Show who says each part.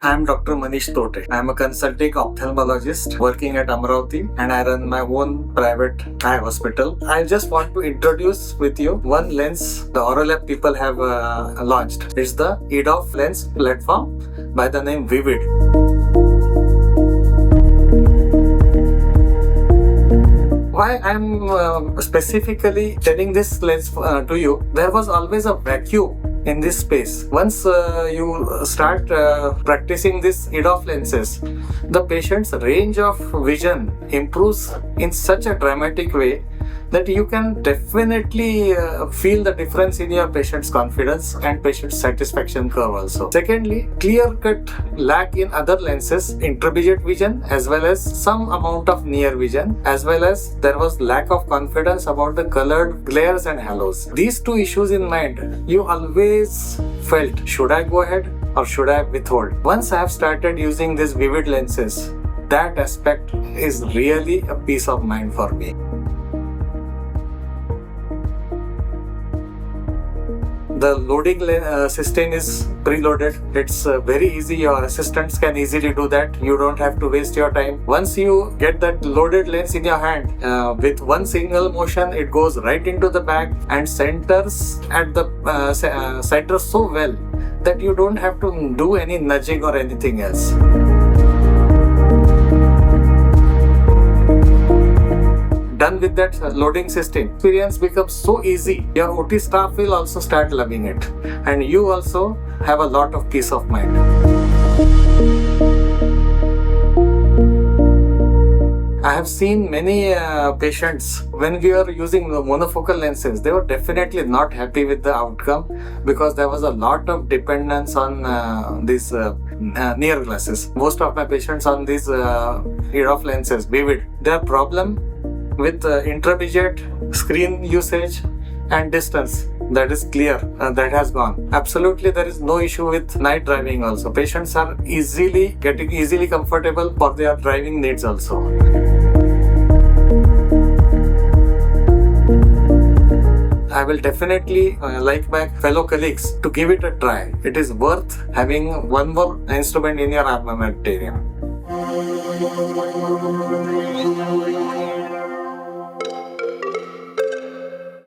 Speaker 1: I am Dr. Manish Totey. I am a consulting ophthalmologist working at Amravati and I run my own private eye hospital. I just want to introduce with you one lens the Aurolab people have launched. It's the EDOF lens platform by the name Vivid. Why I am specifically telling this lens to you, there was always a vacuum in this space. Once you start practicing this EDOF lenses, the patient's range of vision improves in such a dramatic way that you can definitely feel the difference in your patient's confidence and patient satisfaction curve also. Secondly, clear-cut lack in other lenses, intravision vision as well as some amount of near vision, as well as there was lack of confidence about the colored glares and halos. These two issues in mind, you always felt, should I go ahead or should I withhold? Once I have started using these Vivid lenses, that aspect is really a peace of mind for me. The loading system is preloaded. It's very easy. Your assistants can easily do that. You don't have to waste your time. Once you get that loaded lens in your hand, with one single motion, it goes right into the bag and centers at the center so well that you don't have to do any nudging or anything else. Done with that loading system, experience becomes so easy. Your OT staff will also start loving it, and you also have a lot of peace of mind. I have seen many patients, when we were using monofocal lenses, they were definitely not happy with the outcome because there was a lot of dependence on these near glasses. Most of my patients on these EDOF lenses, Vivid, their problem with intravision screen usage and distance, that is clear, that has gone. Absolutely, there is no issue with night driving also. Patients are getting easily comfortable for their driving needs also. I will definitely like my fellow colleagues to give it a try. It is worth having one more instrument in your armamentarium.